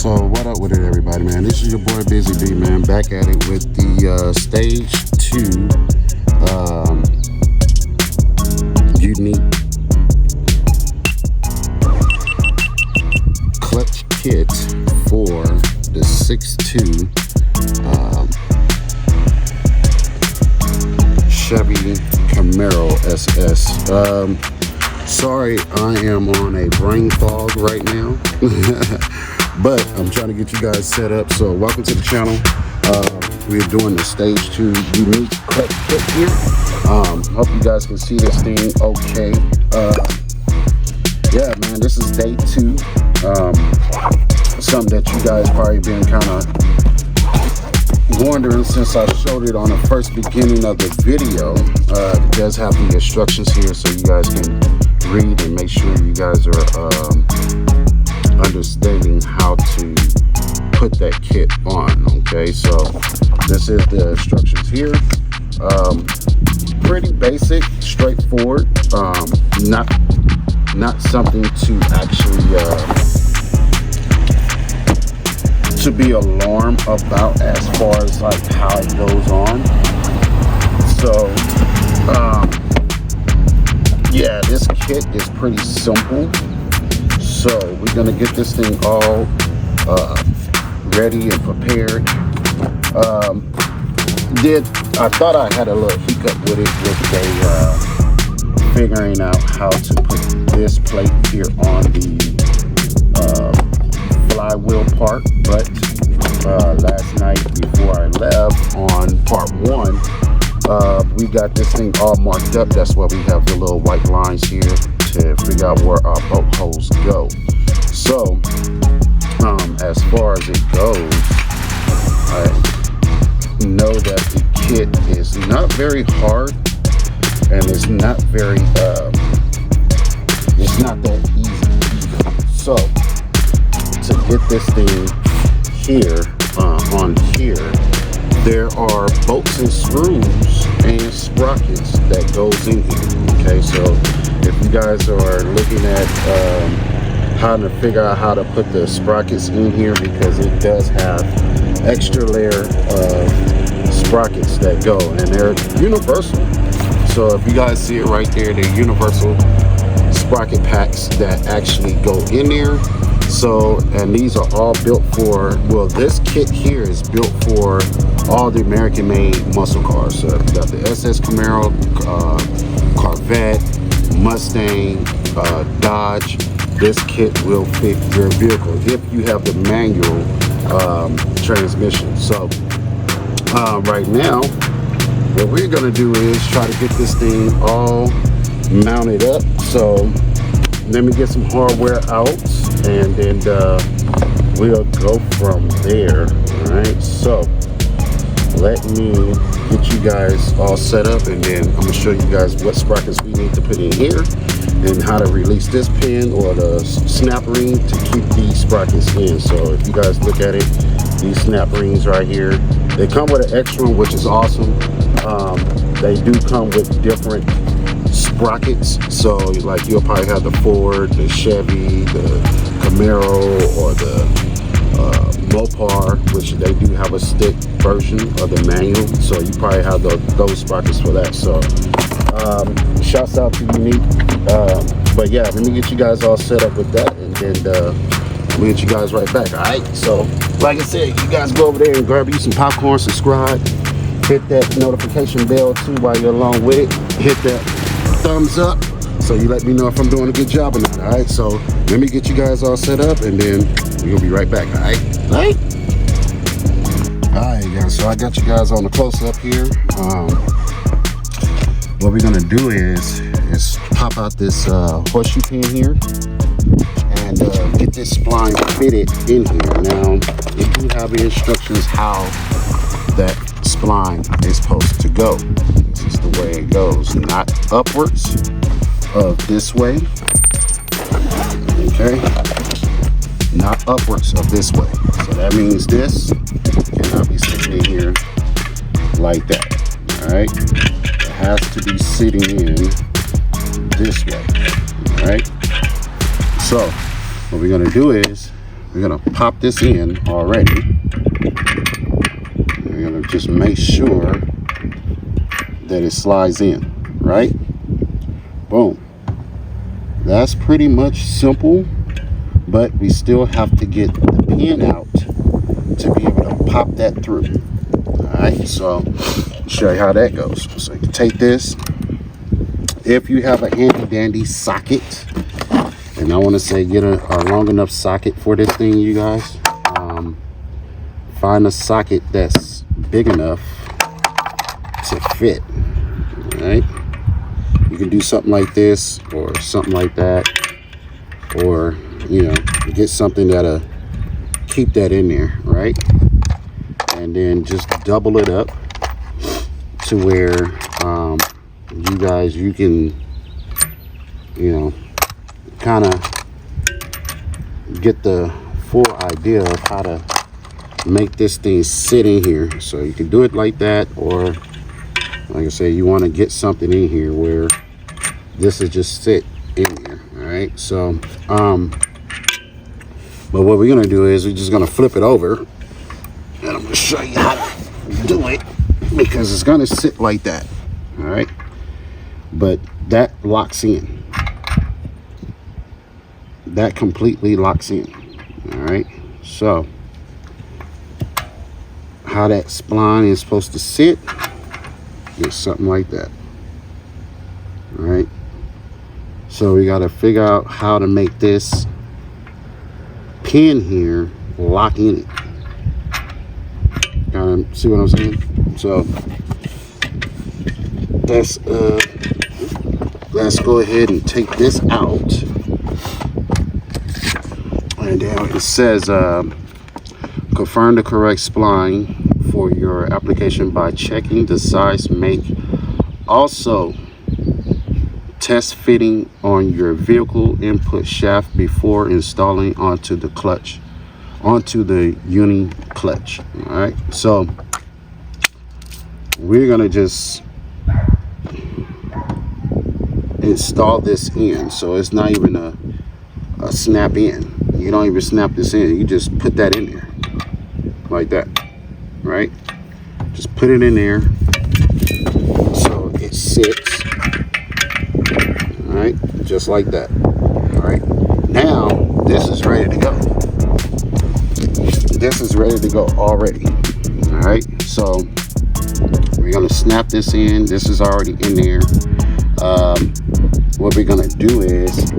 So what up with it, everybody, man? This is your boy Busy B, man, back at it with the stage 2 unique clutch kit for the 6.2 Chevy Camaro SS. Sorry, I am on a brain fog right now, but I'm trying to get you guys set up. So welcome to the channel. We're doing the stage 2 unique clutch kit here. Hope you guys can see this thing okay. Yeah, man, this is day 2. Something that you guys probably been kind of wondering since I showed it on the first beginning of the video. It does have the instructions here so you guys can read and make sure you guys are understanding how to put that kit on. Okay, so this is the instructions here. Pretty basic, straightforward. Not something to actually to be alarmed about as far as like how it goes on. So yeah, this kit is pretty simple. So we're gonna get this thing all ready and prepared. I thought I had a little hiccup with it with figuring out how to put this plate here on the flywheel part, but last night before I left on part 1, we got this thing all marked up. That's why we have the little white lines here to figure out where our bolt holes go. So as far as it goes, I know that the kit is not very hard and it's not very it's not that easy either. So to get this thing here on here, there are bolts and screws and sprockets that goes in here. Okay, so if you guys are looking at how to figure out how to put the sprockets in here, because it does have extra layer of sprockets that go, and they're universal. So if you guys see it right there, they're universal sprocket packs that actually go in there. So, and these are all built for, well, this kit here is built for all the American made muscle cars. So you got the SS Camaro, Corvette, Mustang, Dodge. This kit will fit your vehicle if you have the manual transmission. So right now, what we're gonna do is try to get this thing all mounted up. So let me get some hardware out, and then we'll go from there. All right, so let me get you guys all set up, and then I'm gonna show you guys what sprockets we need to put in here and how to release this pin or the snap ring to keep these sprockets in. So if you guys look at it, these snap rings right here, they come with an extra one, which is awesome. They do come with different sprockets, so like you'll probably have the Ford, the Chevy, the Camaro, or the Mopar, which they do have a stick version of the manual, so you probably have those sprockets for that. So shouts out to Unique. But yeah, let me get you guys all set up with that, and then we'll get you guys right back. All right, so like I said, you guys go over there and grab you some popcorn, subscribe, hit that notification bell too while you're along with it, hit that thumbs up so you let me know if I'm doing a good job or not. All right, so let me get you guys all set up, and then we'll be right back. All right, guys, so I got you guys on the close-up here. What we're gonna do is pop out this horseshoe pin here and get this spline fitted in here. Now, if you have the instructions how that spline is supposed to go, this is the way it goes, not upwards of this way, okay, not upwards of this way. So that means this cannot be sitting in here like that. All right, it has to be sitting in this way. All right, so what we're gonna do is we're gonna pop this in already. We're gonna just make sure that it slides in, right? Boom. That's pretty much simple, but we still have to get the pin out to be able to pop that through. All right, so I'll show you how that goes. So you take this, if you have a handy dandy socket, and I want to say get a long enough socket for this thing, you guys. Find a socket that's big enough to fit. All right, you can do something like this or something like that, or you know, get something that'll keep that in there, right? And then just double it up to where you can, you know, kind of get the full idea of how to make this thing sit in here. So you can do it like that, or like I say, you want to get something in here where this is just sit in here. All right, so but what we're gonna do is we're just gonna flip it over, and I'm gonna show you how to do it, because it's gonna sit like that. All right, but that locks in. That completely locks in. All right, so how that spline is supposed to sit is something like that. All right, so we got to figure out how to make this pin here lock in it. See what I'm saying? So let's go ahead and take this out. And then it says confirm the correct spline for your application by checking the size, make. Also test fitting on your vehicle input shaft before installing onto the uni clutch. All right, so we're gonna just install this in, so it's not even a snap in. You don't even snap this in, you just put that in there like that, right? Just put it in there so it sits, all right, just like that. All right, now this is ready to go. This is ready to go already. All right, so we're gonna snap this in. This is already in there. What we're gonna do is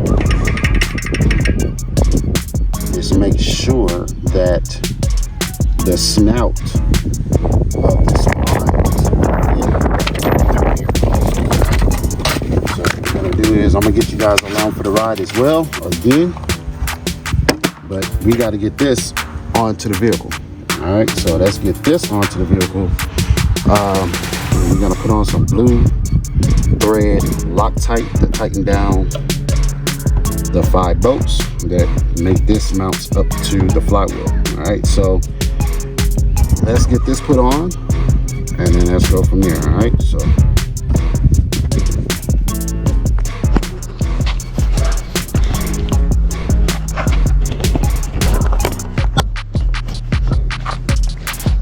make sure that the snout of the spline is in. So what we're gonna do is I'm gonna get you guys along for the ride as well again, but we got to get this onto the vehicle. All right, so let's get this onto the vehicle. We're gonna put on some blue thread Loctite to tighten down the 5 bolts that make this mount up to the flywheel. All right, so let's get this put on, and then let's go from there. All right, so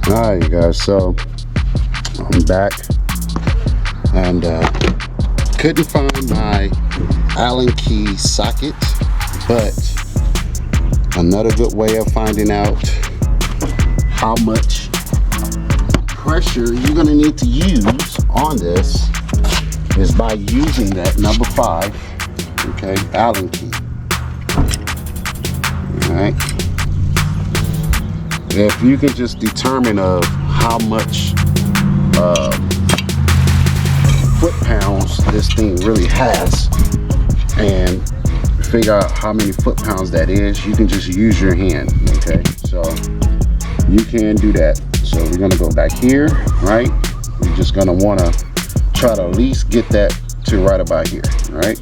all right, you guys, so I'm back, and couldn't find my Allen key socket, but another good way of finding out how much pressure you're going to need to use on this is by using that number 5, okay, Allen key. All right, if you can just determine of how much foot-pounds this thing really has, and figure out how many foot-pounds that is, you can just use your hand. Okay, so you can do that. So we're gonna go back here, right? We're just gonna wanna try to at least get that to right about here, right?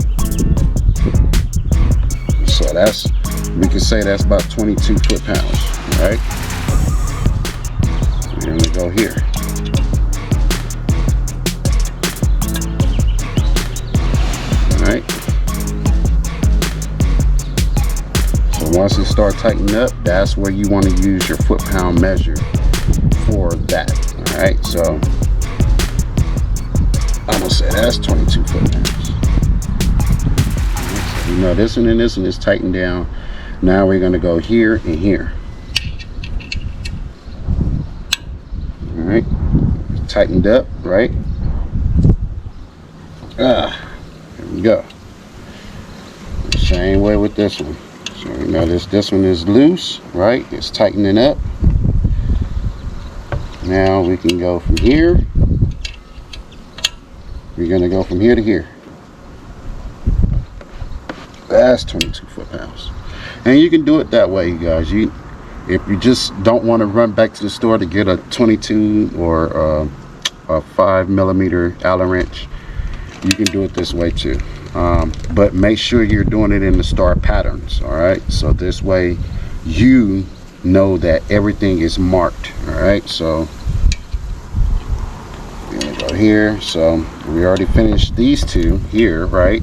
So that's, we can say that's about 22 foot-pounds, right? We're gonna go here. All right. So once it starts tightening up, that's where you want to use your foot-pound measure for that. All right, so I'm gonna say that's 22 foot-pounds. So you know this one and this one is tightened down. Now we're gonna go here and here. All right, tightened up, right? There we go. Same way with this one. So you know this one is loose, right? It's tightening up. Now we can go from here. We're gonna go from here to here. That's 22 foot-pounds. And you can do it that way, you guys. If you just don't want to run back to the store to get a 22 or a 5mm Allen wrench, you can do it this way too. But make sure you're doing it in the star patterns. All right, so this way you know that everything is marked. All right, so we're gonna go here. So we already finished these two here, right?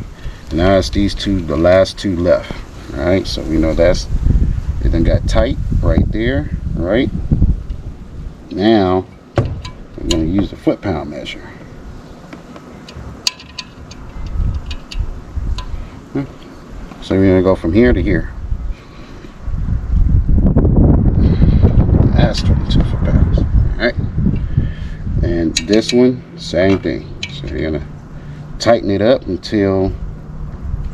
And now it's these two, the last two left. All right, so we know that's it. Then got tight right there, right? Now we're gonna use the foot-pound measure. So we're gonna go from here to here. That's 22 foot-pounds. All right. And this one, same thing. So we're gonna tighten it up until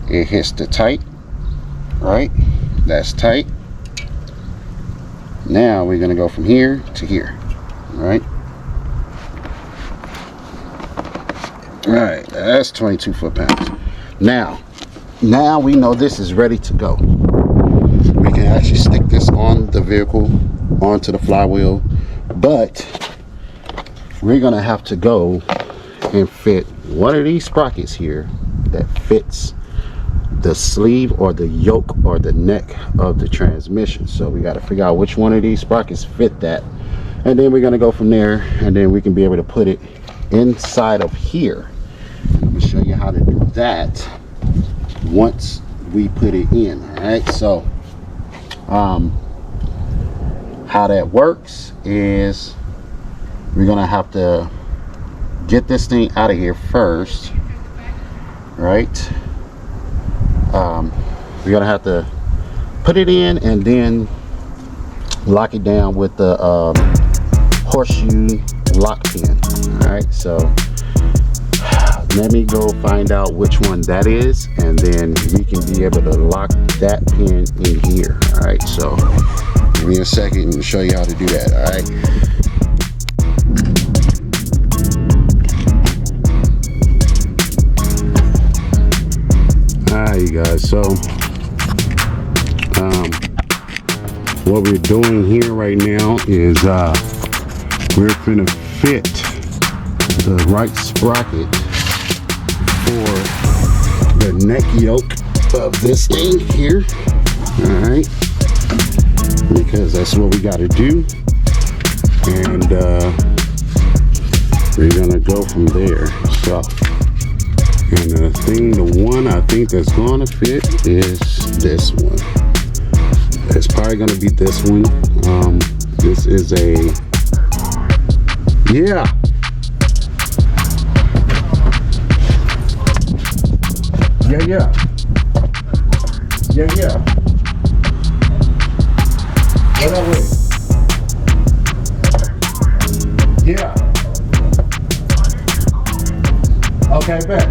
it hits the tight. Right? That's tight. Now we're gonna go from here to here. Right? All right. That's 22 foot-pounds. Now we know this is ready to go. We can actually stick this on the vehicle, onto the flywheel, but we're gonna have to go and fit one of these sprockets here that fits the sleeve or the yoke or the neck of the transmission. So we got to figure out which one of these sprockets fit that, and then we're gonna go from there, and then we can be able to put it inside of here. I'm gonna show you how to do that once we put it in. All right, so how that works is we're gonna have to get this thing out of here first, right? We're gonna have to put it in and then lock it down with the horseshoe lock pin. All right, so let me go find out which one that is, and then we can be able to lock that pin in here. All right, so give me a second and show you how to do that. All right. All right, you guys, so what we're doing here right now is we're gonna fit the right sprocket for the neck yoke of this thing here. All right, because that's what we got to do, and we're gonna go from there. So, and the one I think that's gonna fit is this one. It's probably gonna be this one. This is a, yeah. Yeah. Go that way. Yeah. Okay, bet.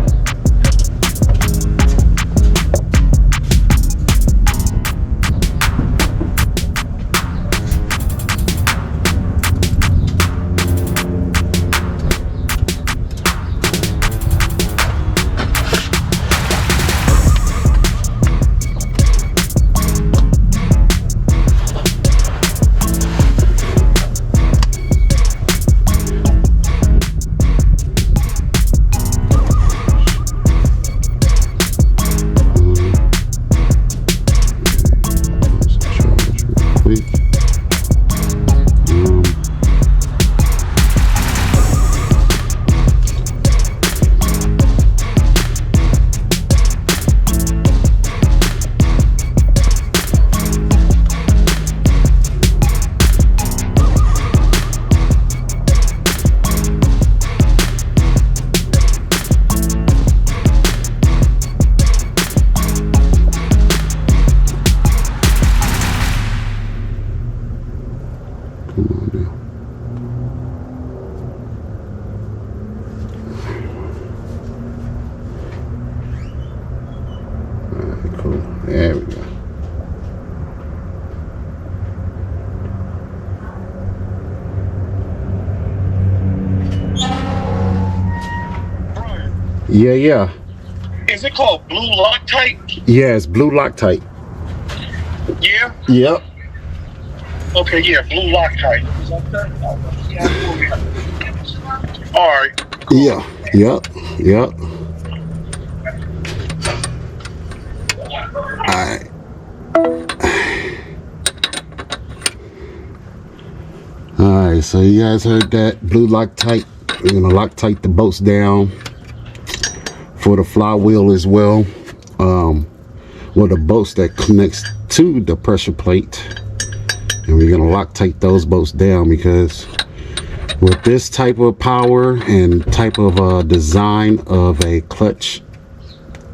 Yeah. Is it called blue Loctite? Yeah, it's blue Loctite. Yeah? Yep. Okay, yeah, blue Loctite. Alright. Cool. Yeah. Yep. Alright. Alright, so you guys heard that. Blue Loctite. We're gonna Loctite the bolts down for the flywheel as well. Well, the bolts that connects to the pressure plate, and we're gonna Loctite those bolts down, because with this type of power and type of design of a clutch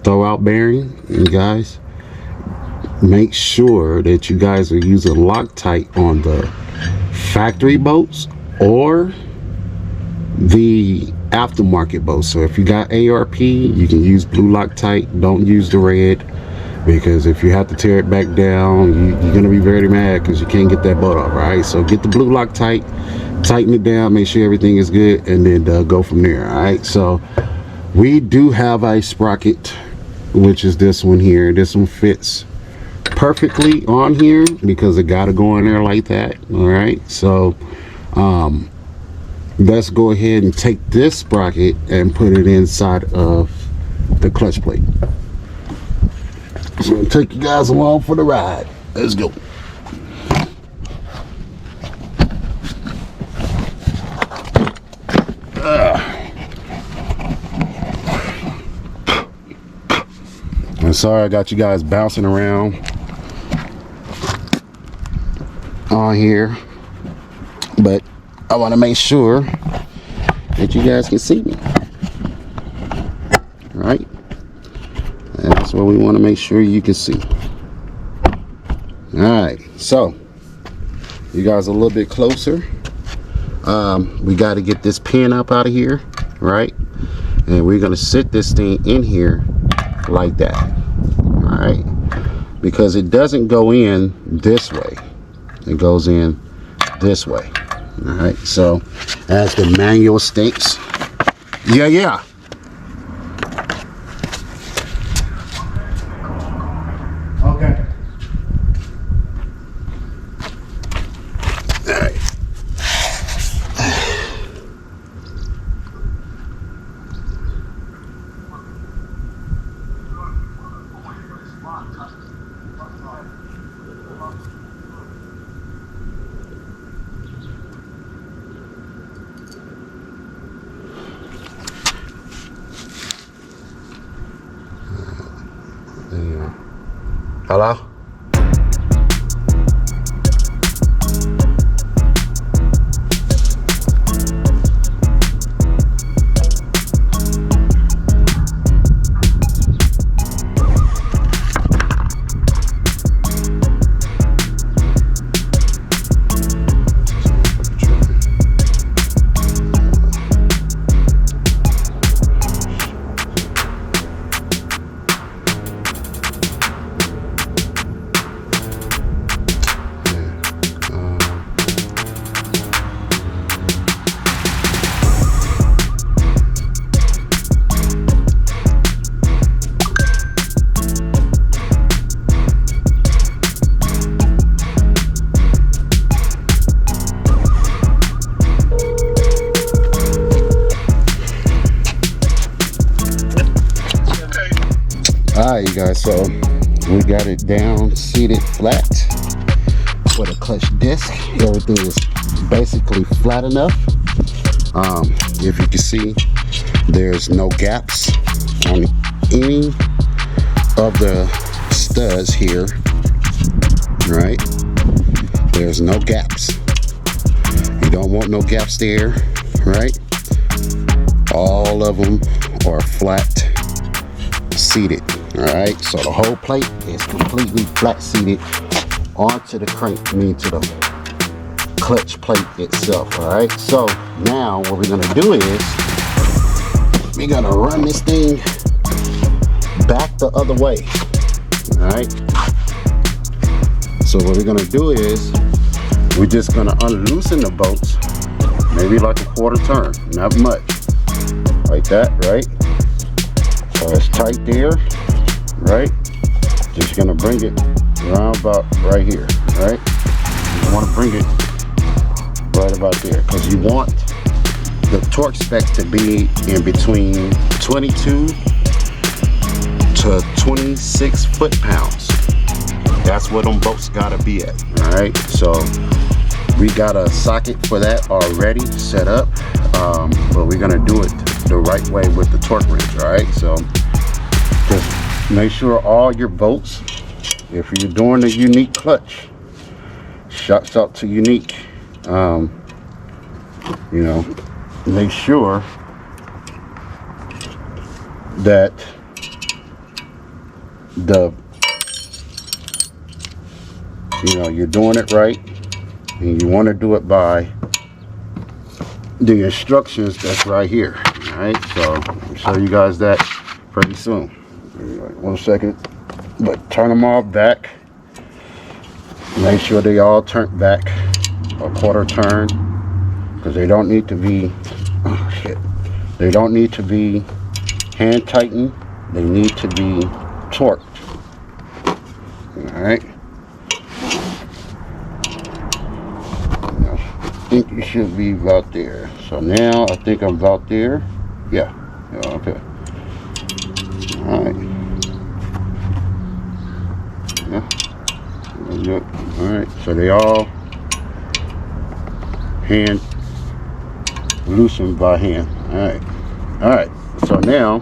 throwout bearing, you guys make sure that you guys are using Loctite on the factory bolts or the aftermarket bolts. So if you got ARP, you can use blue Loctite. Don't use the red, because if you have to tear it back down, you're gonna be very mad because you can't get that bolt off. Right, so get the blue Loctite, tighten it down, make sure everything is good, and then go from there. All right, so we do have a sprocket, which is this one here. This one fits perfectly on here because it got to go in there like that. All right, so let's go ahead and take this sprocket and put it inside of the clutch plate. So I'll take you guys along for the ride. Let's go. I'm sorry I got you guys bouncing around on here, but I want to make sure that you guys can see me. All right, and that's what we want to make sure you can see. All right, so you guys a little bit closer. We got to get this pin up out of here, right? And we're gonna sit this thing in here like that. All right, because it doesn't go in this way, it goes in this way. All right, so as the manual states, yeah. Okay. All right. Hello? Alright, you guys, so we got it down, seated flat with a clutch disc. Everything is basically flat enough. If you can see, there's no gaps on any of the studs here, right? There's no gaps. You don't want no gaps there, right? All of them are flat seated. All right, so the whole plate is completely flat seated onto the crank, to the clutch plate itself. All right, so now what we're gonna do is we're gonna run this thing back the other way. All right, so what we're gonna do is we're just gonna unloosen the bolts, maybe like a quarter turn, not much, like that, right? So it's tight there, right? Just gonna bring it around about right here, right? You want to bring it right about there because you want the torque spec to be in between 22 to 26 foot-pounds. That's where them boats gotta be at. All right, so we got a socket for that already set up, but we're gonna do it the right way with the torque wrench. All right, so just make sure all your bolts, if you're doing a unique clutch, shouts out to Unique, you know, make sure that you're doing it right, and you want to do it by the instructions that's right here. All right, so I'll show you guys that pretty soon. 1 second, but turn them all back. Make sure they all turn back a quarter turn, because they don't need to be, oh shit, they don't need to be hand tightened. They need to be torqued. All right. I think you should be about there. So now I think I'm about there. Yeah. Okay. All right. Yeah. All right. So they all hand loosened by hand. All right. All right. So now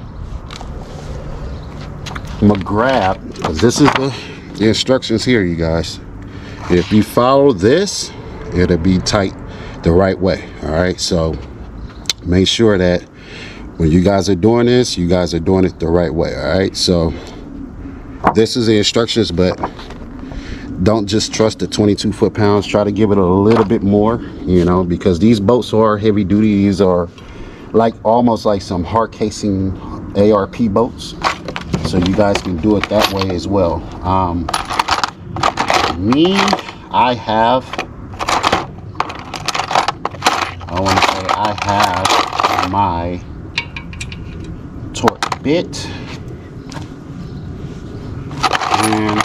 I'm gonna grab, because this is the instructions here, you guys. If you follow this, it'll be tight the right way. All right, so make sure that when you guys are doing this, you guys are doing it the right way. All right, so this is the instructions, but don't just trust the 22 foot-pounds. Try to give it a little bit more, you know, because these boats are heavy duty. These are like almost like some hard casing ARP boats, so you guys can do it that way as well. I have my torque bit, and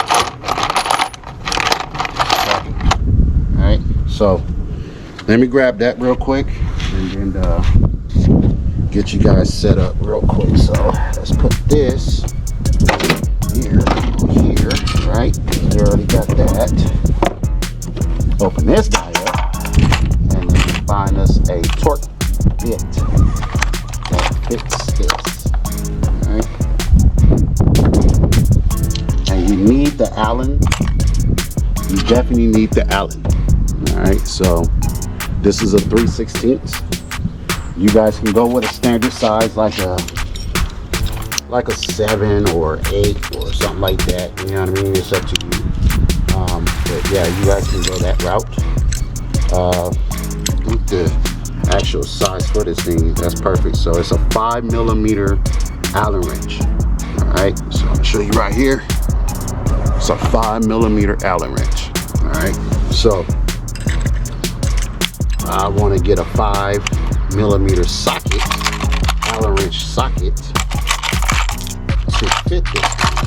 all right, so let me grab that real quick and then get you guys set up real quick. So let's put this here, right? We already got that. Open this guy up, and then find us a torque bit that fits this. Alright. And you need the Allen. You definitely need the Allen. Alright, so this is a 3/16. You guys can go with a standard size like a 7 or 8 or something like that. You know what I mean? It's up to you. But yeah, you guys can go that route. I think the actual size for this thing, that's perfect. So it's a 5mm Allen wrench. All right, so I'll show you right here. It's a 5mm Allen wrench. All right, so I want to get a 5mm socket, Allen wrench socket, to fit this thing.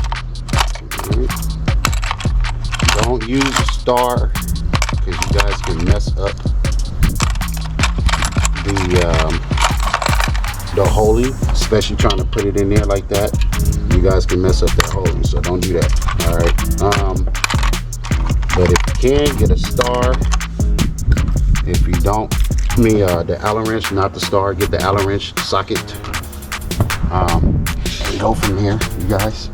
All right. Don't use a star, because you guys can mess up the holing, especially trying to put it in there like that. You guys can mess up that holing, so don't do that. All right. But if you can, get a star. If you don't, the Allen wrench, not the star, get the Allen wrench socket. And go from there, you guys.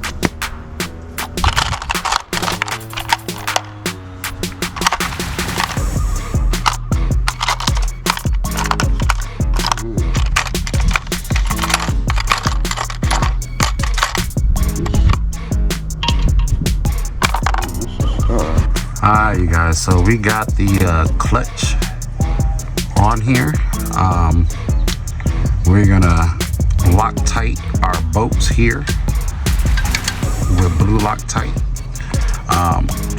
Alright, you guys, so we got the clutch on here. We're gonna Loctite our bolts here with blue Loctite.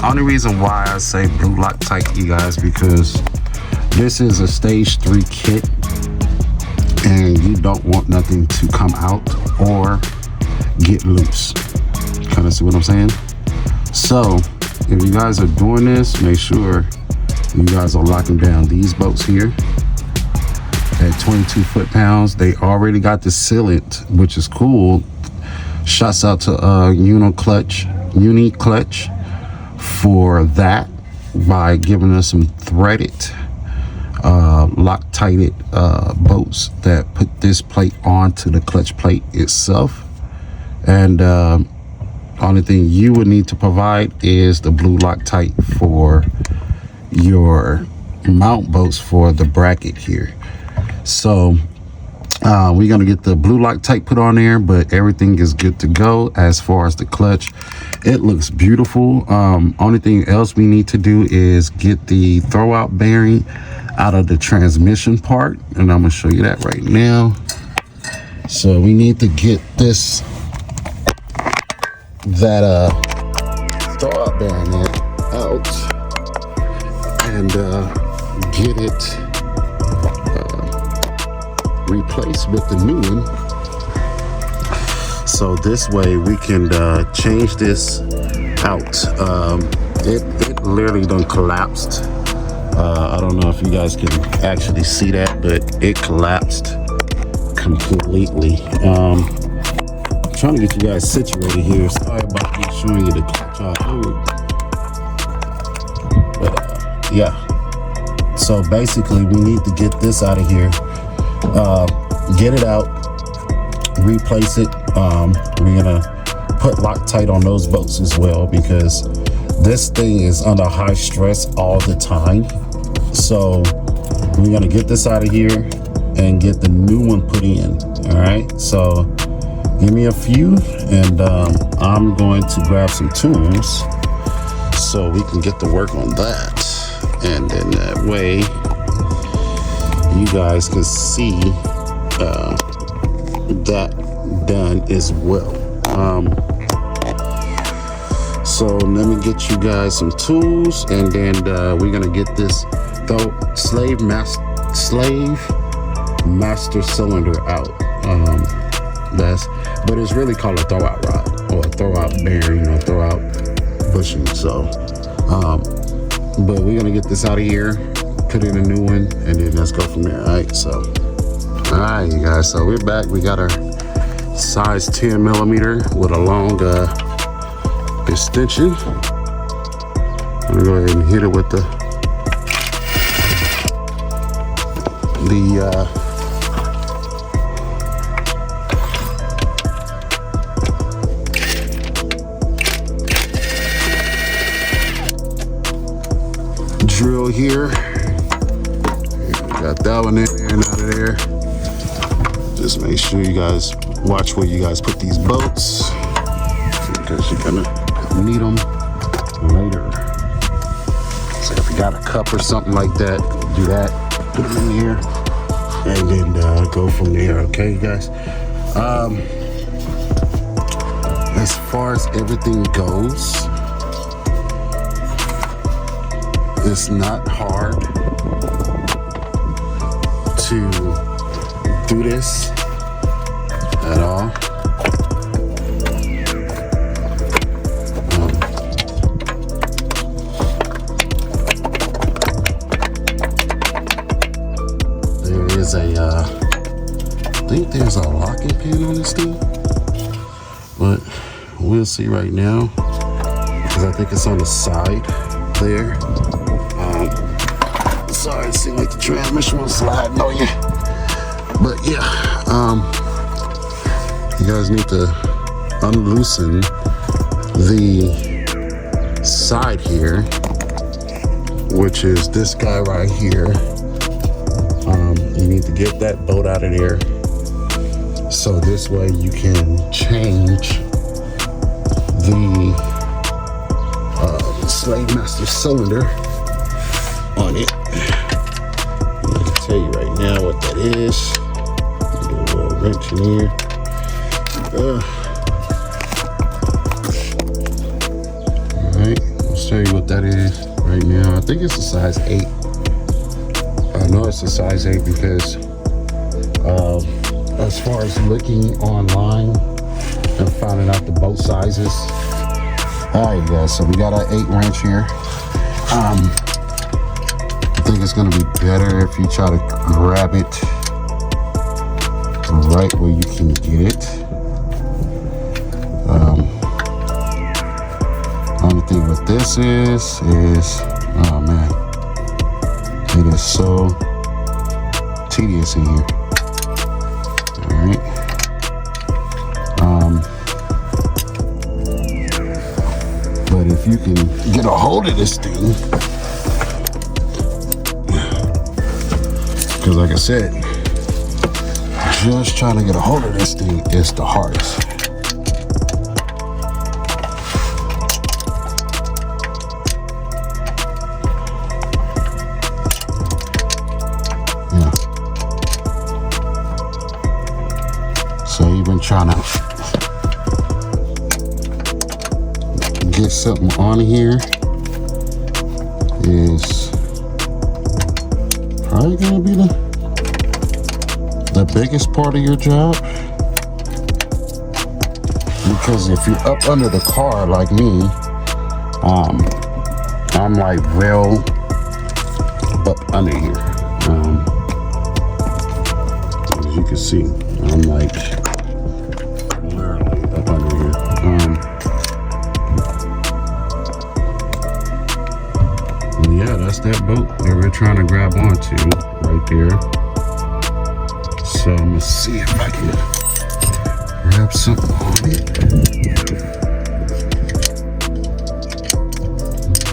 Only reason why I say blue Loctite, you guys, because this is a stage 3 kit and you don't want nothing to come out or get loose. Kind of see what I'm saying? So if you guys are doing this, make sure you guys are locking down these bolts here at 22 foot-pounds. They already got the sealant, which is cool. Shouts out to Uni Clutch for that, by giving us some threaded Loctite bolts that put this plate onto the clutch plate itself. And only thing you would need to provide is the blue Loctite for your mount bolts for the bracket here. So we're gonna get the blue Loctite put on there, but everything is good to go as far as the clutch. It looks beautiful. Only thing else we need to do is get the throwout bearing out of the transmission part, and I'm gonna show you that right now. So we need to get that throwout bearing out and get it replaced with the new one. So this way we can change this out. It literally done collapsed. I don't know if you guys can actually see that, but it collapsed completely. Trying to get you guys situated here. Sorry about me showing you the clutch all over. But yeah. So basically we need to get this out of here. Get it out, replace it. We're gonna put Loctite on those bolts as well, because this thing is under high stress all the time. So we're gonna get this out of here and get the new one put in. All right, so give me a few, and I'm going to grab some tools so we can get to work on that, and then that way you guys can see that done as well. So let me get you guys some tools, and then we're gonna get this slave master cylinder out. But it's really called a throwout rod, or a throwout bearing, or throwout bushing. So but we're gonna get this out of here, put in a new one, and then let's go from there. All right, so all right, you guys, so we're back. We got our size 10 millimeter with a long extension. I'm gonna go ahead and hit it with the drill here. Got that one in there and out of there. Just make sure you guys watch where you guys put these bolts, because you're gonna need them later. So if you got a cup or something like that, do that, put them in here, and then go from there. Okay, you guys. As far as everything goes, it's not hard to do this at all. There is I think there's a locking pin on this thing, but we'll see right now, because I think it's on the side there. Sorry, it seemed like the transmission was sliding on you. But yeah, you guys need to unloosen the side here, which is this guy right here. You need to get that bolt out of there, so this way you can change the Slave Master cylinder on it. I can tell you right now what that is. Get a little wrench in here. Alright, let's tell you what that is right now. I think it's a size 8. I know it's a size 8 because as far as looking online, and finding out the bolt sizes. All right, guys, so we got our 8 wrench here. I think it's gonna be better if you try to grab it right where you can get it. Only thing with this is, oh man, it is so tedious in here. All right. But if you can get a hold of this thing, because like I said, just trying to get a hold of this thing is the hardest. Yeah. So even trying to get something on here is probably gonna be the biggest part of your job, because if you're up under the car like me, I'm like well up under here. As you can see, I'm like literally up under here. Yeah, that's that boat that we're trying to grab onto right there. So I'm gonna see if I can grab something on it.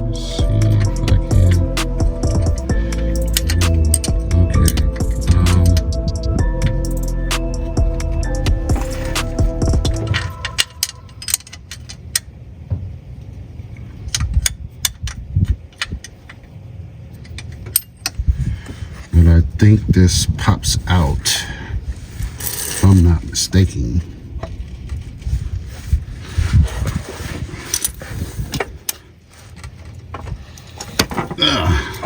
Let's see if I can. Okay. And I think this pops out, if I'm not mistaken.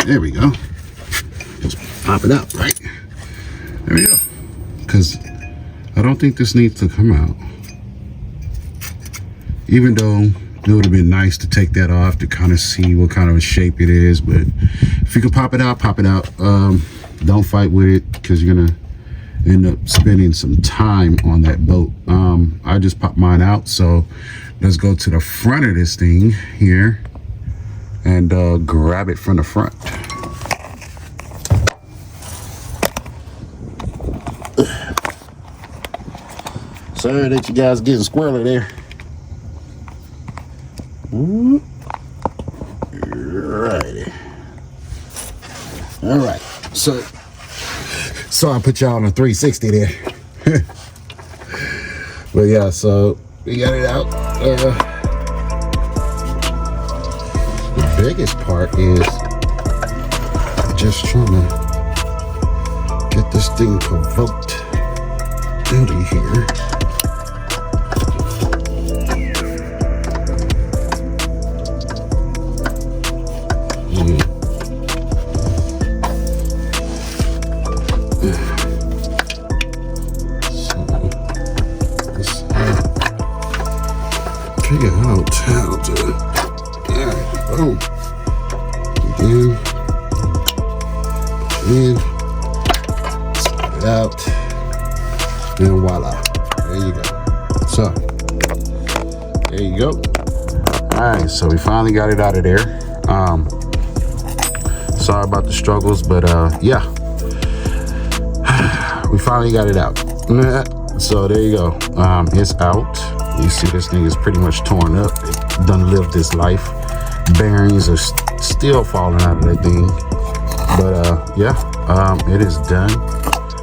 There we go. Just pop it out, right? There we go. Because I don't think this needs to come out. Even though it would have been nice to take that off to kind of see what kind of a shape it is. But if you can pop it out, pop it out. Don't fight with it, because you're gonna end up spending some time on that boat. I just popped mine out, so let's go to the front of this thing here and grab it from the front. Sorry that you guys getting squirrely there. Alrighty. All right, so I put y'all on a 360 there. But yeah, so we got it out. The biggest part is just trying to get this thing provoked out of here. Figure out how to, alright, boom, again, spit it out, and voila, there you go. So, there you go. Alright, so we finally got it out of there. Sorry about the struggles, but yeah, we finally got it out. So there you go. It's out. You see this thing is pretty much torn up. It done lived this life. Bearings are still falling out of that thing. But yeah, it is done.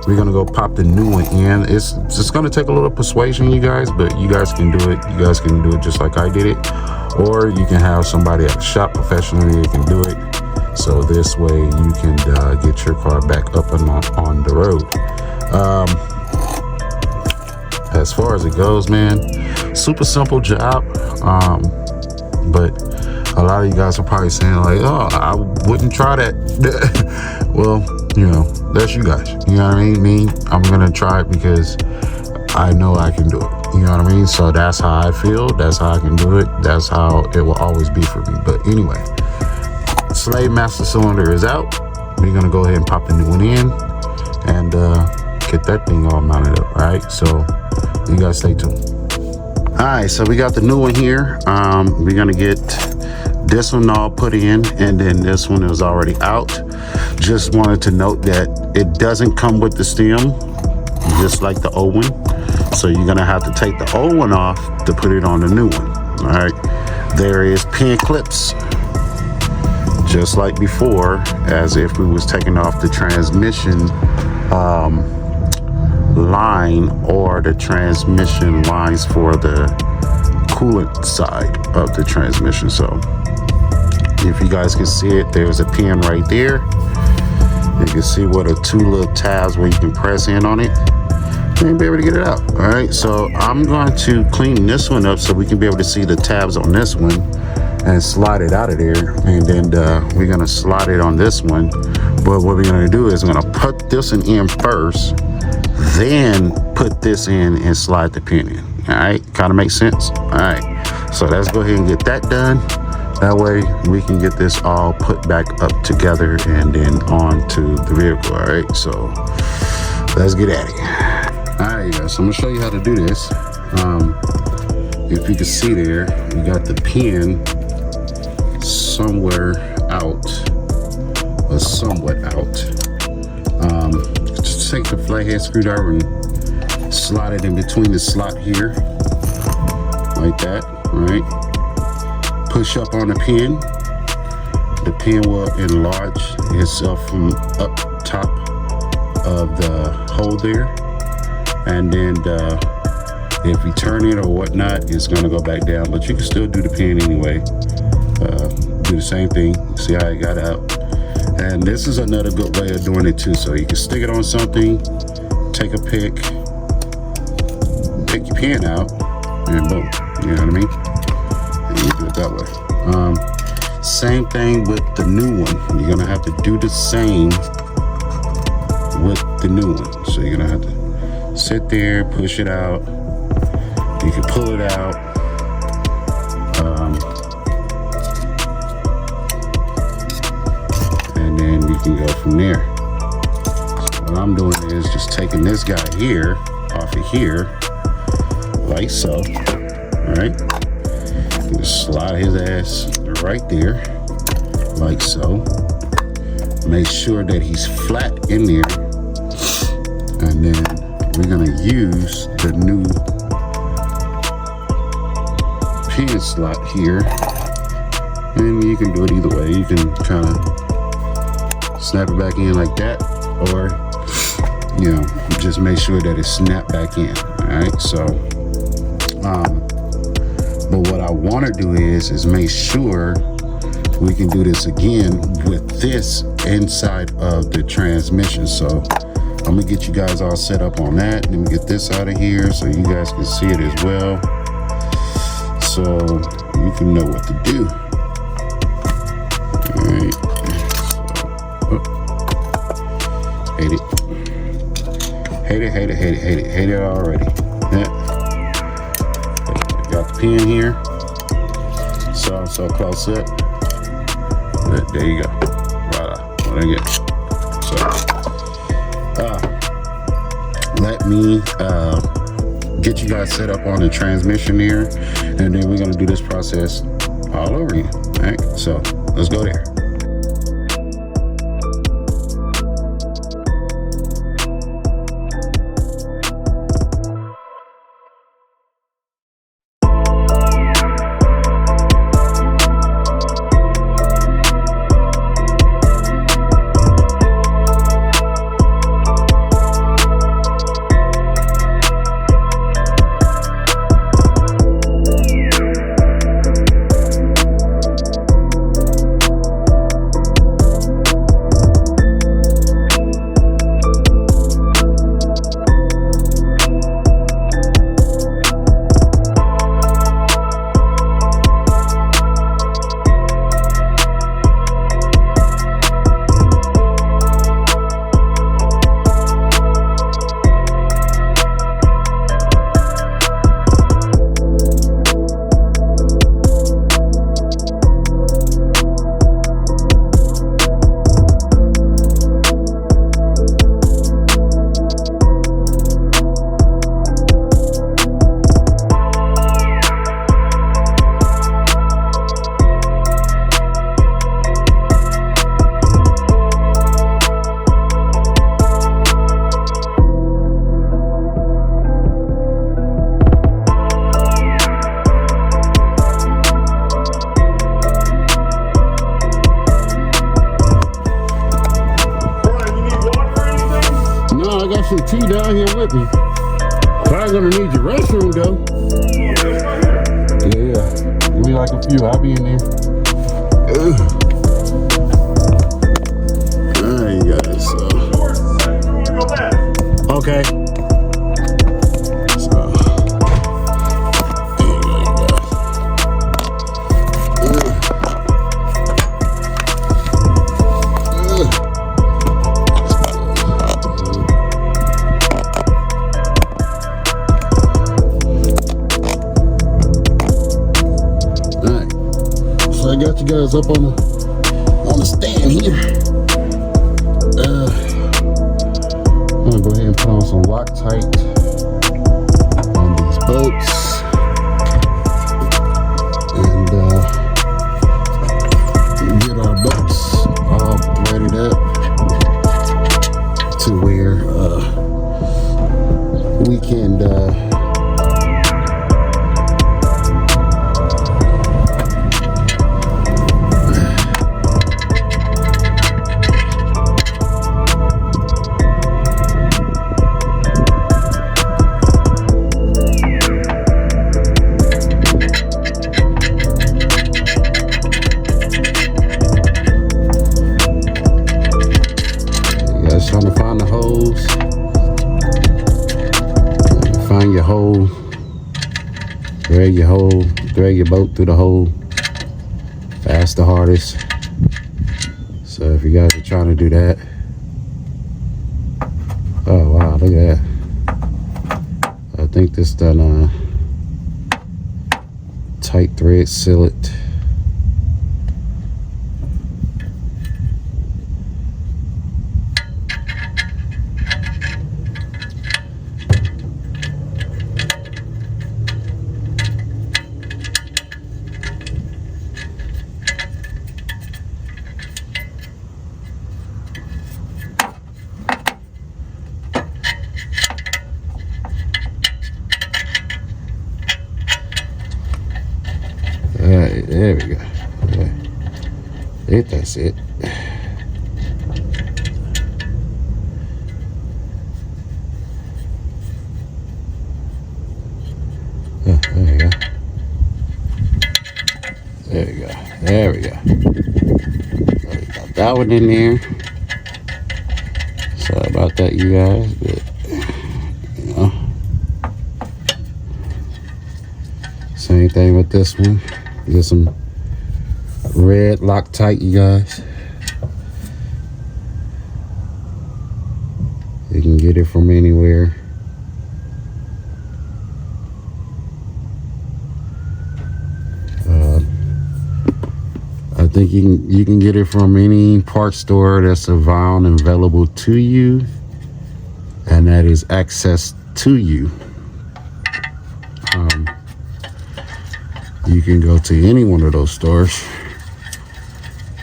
We're gonna go pop the new one in. It's just gonna take a little persuasion, you guys, but you guys can do it. You guys can do it just like I did it. Or you can have somebody at the shop professionally that can do it. So this way you can get your car back up and on the road. As far as it goes, man, super simple job. But a lot of you guys are probably saying like, oh, I wouldn't try that. Well, you know, that's you guys. You know what I mean? I'm gonna try it because I know I can do it. You know what I mean? So that's how I feel. That's how I can do it. That's how it will always be for me. But anyway, Slave Master cylinder is out. We're gonna go ahead and pop the new one in and get that thing all mounted up. All right, so you guys stay tuned. All right, so we got the new one here. We're gonna get this one all put in, and then this one is already out. Just wanted to note that it doesn't come with the stem, just like the old one. So you're gonna have to take the old one off to put it on the new one. All right, there is pin clips, just like before, as if we was taking off the transmission line or the transmission lines for the coolant side of the transmission. So if you guys can see it, there's a pin right there. You can see what are two little tabs where you can press in on it and be able to get it out. All right, so I'm going to clean this one up so we can be able to see the tabs on this one and slide it out of there, and then we're gonna slide it on this one. But what we're gonna do is we're gonna put this one in first, then put this in and slide the pin in. All right, kind of makes sense. All right, so let's go ahead and get that done. That way we can get this all put back up together and then onto the vehicle. All right, so let's get at it. All right, guys, so I'm gonna show you how to do this. If you can see there, we got the pin somewhere out, or somewhat out. Just take the flathead screwdriver and slide it in between the slot here, like that. All right, push up on the pin. The pin will enlarge itself from up top of the hole there, and then if you turn it or whatnot, it's gonna go back down, but you can still do the pin anyway. Do the same thing, see how it got out. And this is another good way of doing it too. So you can stick it on something, take a pick your pin out, and boom, you know what I mean? And you do it that way. Same thing with the new one. You're gonna have to do the same with the new one. So you're gonna have to sit there, push it out. You can pull it out. And then you can go from there. So what I'm doing is just taking this guy here off of here, like so. All right. Just slide his ass right there, like so. Make sure that he's flat in there, and then we're gonna use the new pin slot here, and you can do it either way. You can kind of snap it back in like that, or you know, just make sure that it's snapped back in. All right, so but what I want to do is make sure we can do this again with this inside of the transmission. So I'm gonna get you guys all set up on that. Let me get this out of here so you guys can see it as well, so you can know what to do. All right. Hate it already. Yeah. Got the pin here. So close up. But there you go. Voila. What I get. So let me get you guys set up on the transmission here, and then we're gonna do this process all over again. All right. So let's go there. T down here with me. Probably gonna need your restroom though. Yeah, give me like a few. I'll be in there. Alright, guys. So. Okay. So. There you go, I got you guys up on the stand here. I'm gonna go ahead and put on some Loctite on these boats, and get our boats all readied up to where we can trying to find the holes, find your hole, drag your boat through the hole. That's the hardest. So if you guys are trying to do that, oh wow, look at that. I think this done tight thread seal it. Alright, there we go. Yeah. I think that's it. Oh, there we go. There we go. There we go. So we got that one in there. Sorry about that, you guys, but you know. Same thing with this one. Get some red Loctite, you guys. You can get it from anywhere. I think you can get it from any parts store that's around and available to you, and that is access to you. You can go to any one of those stores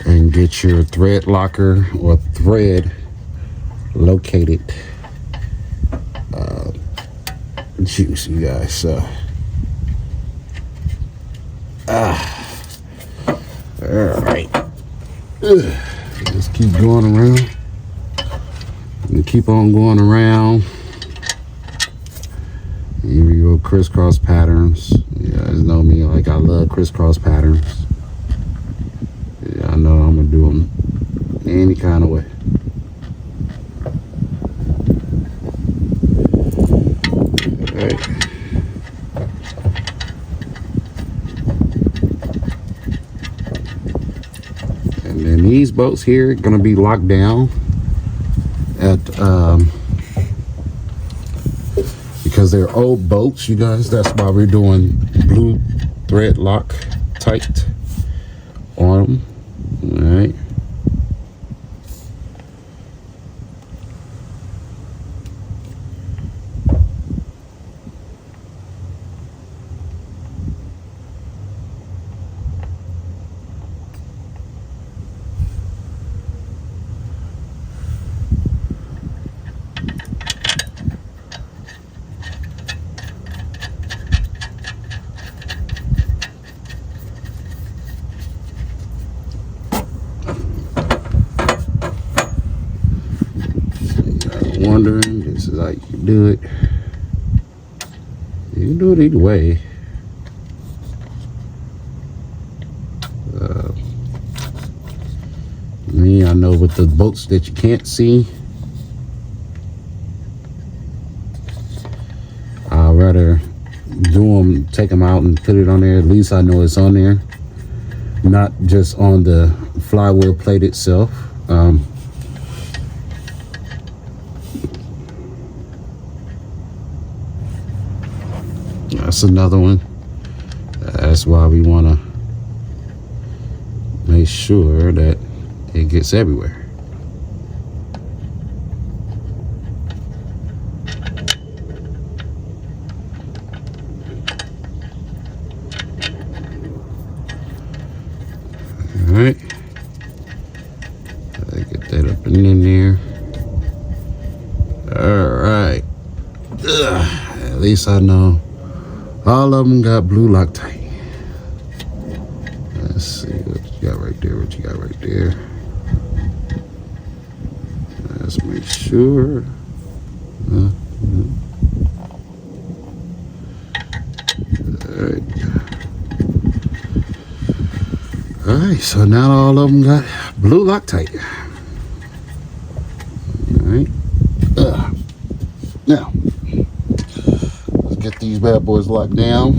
and get your thread locker or thread located. Juice, you guys. So, all right. Just keep going around. And keep on going around. Here we go, crisscross patterns. You guys know me, like I love crisscross patterns. Yeah, I know I'm gonna do them any kind of way. All right. And then these boats here are gonna be locked down at because they're old boats, you guys. That's why we're doing blue thread lock tight on them. All right. You can do it. You can do it either way. Me, I know with the bolts that you can't see, I'd rather do them, take them out and put it on there. At least I know it's on there, not just on the flywheel plate itself. That's another one. That's why we want to make sure that it gets everywhere. All right, get that up and in there. All right. At least I know all of them got blue Loctite. Let's see what you got right there. What you got right there. Let's make sure. All right, so now all of them got blue Loctite. All right. Now, let's get these bad boys locked down.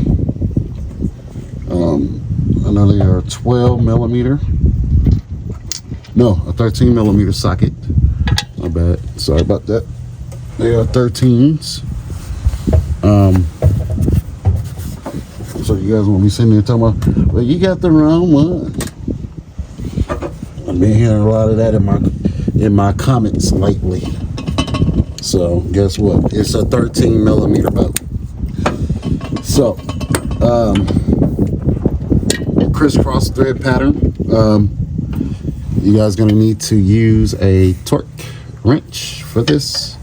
I know they are 12 millimeter. No, a 13 millimeter socket. My bad. Sorry about that. They are 13s. So you guys won't be sitting there talking about, well, you got the wrong one. I've been hearing a lot of that in my comments lately. So guess what? It's a 13 millimeter boat. So a crisscross thread pattern. You guys gonna need to use a torque wrench for this.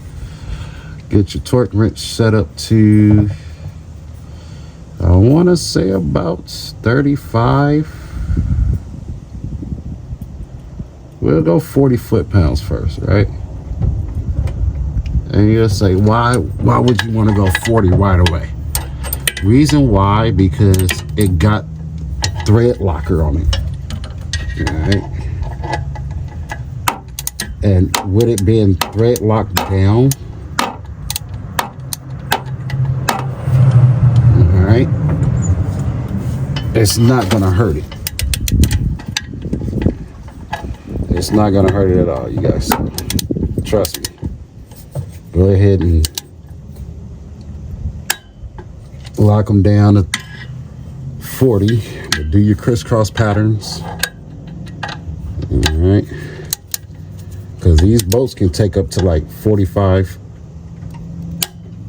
Get your torque wrench set up to, I want to say about 35. We'll go 40 foot-pounds first, right? And you'll say, why would you want to go 40 right away? Reason why, because it got thread locker on it. All right. And with it being thread locked down, all right, it's not gonna hurt it. It's not gonna hurt it at all, you guys. Trust me. Go ahead and lock them down at 40. But do your crisscross patterns. All right. Because these boats can take up to like 45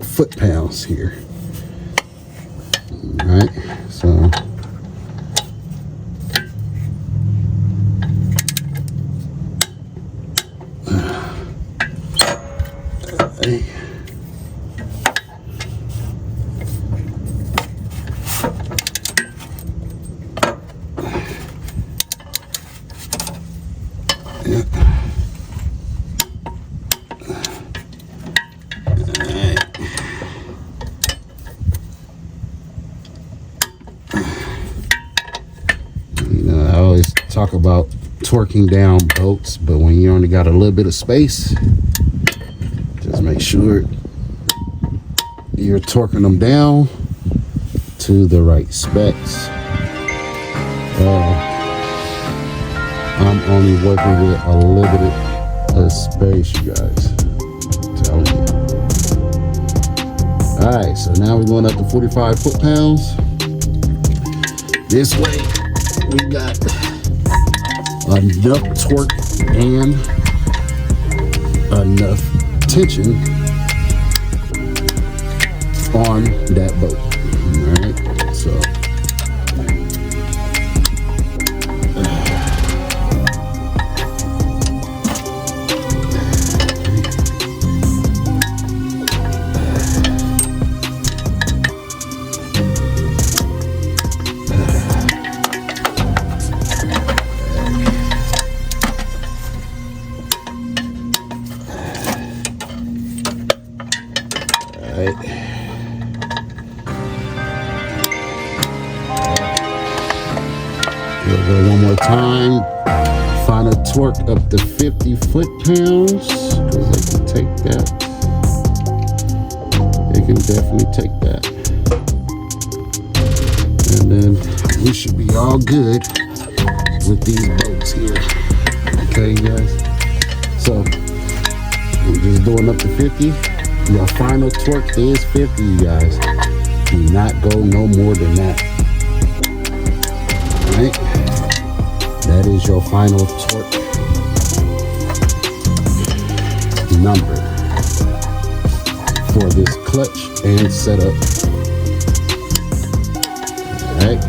foot-pounds here. All right. So. Talk about torquing down boats, but when you only got a little bit of space, just make sure you're torquing them down to the right specs. I'm only working with a limited space, you guys. I'm telling you. All right, so now we're going up to 45 foot-pounds. This way, we got enough torque and enough tension on that boat. All right, so Alright. We'll go one more time. Final torque up to 50 foot-pounds, because they can take that. They can definitely take that. And then we should be all good with these boats here. Okay, guys? So, we're just doing up to 50. Your final torque is 50, you guys. Do not go no more than that. Alright? That is your final torque number for this clutch and setup. Alright.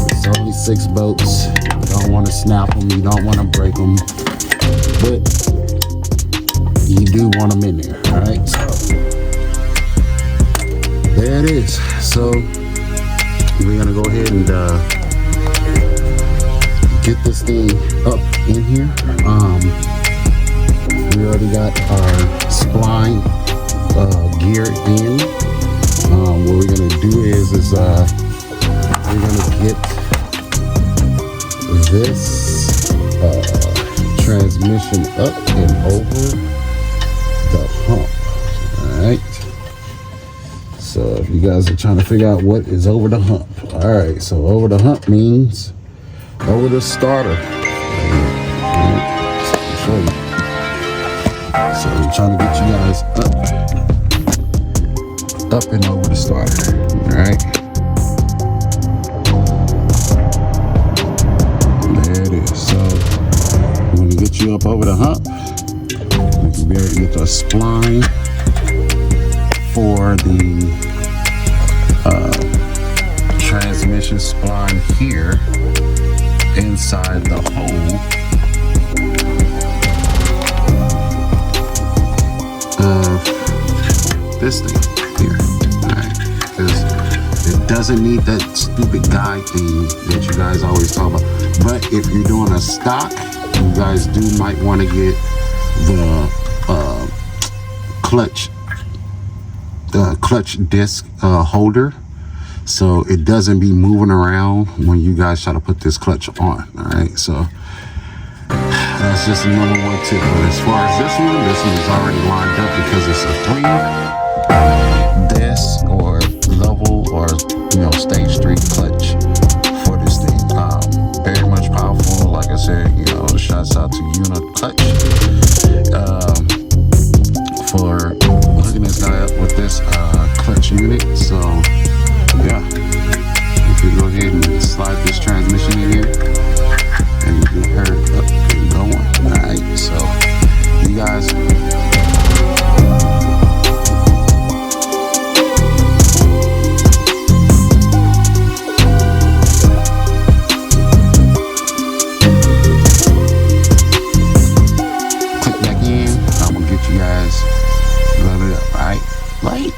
It's only 6 boats. You don't want to snap them, you don't want to break them, but you do want them in there. All right, so there it is. So we're gonna go ahead and get this thing up in here. We already got our spline geared in. What we're gonna do is we're gonna get this transmission up and over the hump. All right. So if you guys are trying to figure out what is over the hump, all right. So over the hump means over the starter. All right. So I'll show you. So I'm trying to get you guys up and over the starter. All right. There it is. So I'm gonna get you up over the hump. You can be able to get the spline for the transmission spline here inside the hole of this thing here. Alright, because it doesn't need that stupid guide thing that you guys always talk about. But if you're doing a stock, you guys might want to get the clutch disc holder, so it doesn't be moving around when you guys try to put this clutch on. All right, so that's just another one tip. But as far as this one is already lined up because it's a 3 disc or level or stage 3 clutch for this thing. Very much powerful. Like I said, shouts out to Unit Clutch for hooking this guy up with this clutch unit. So yeah, if you go ahead and slide this transmission in here and you get her up and going. All right, so you guys click back in. I'm gonna get you guys loaded up. All right, light.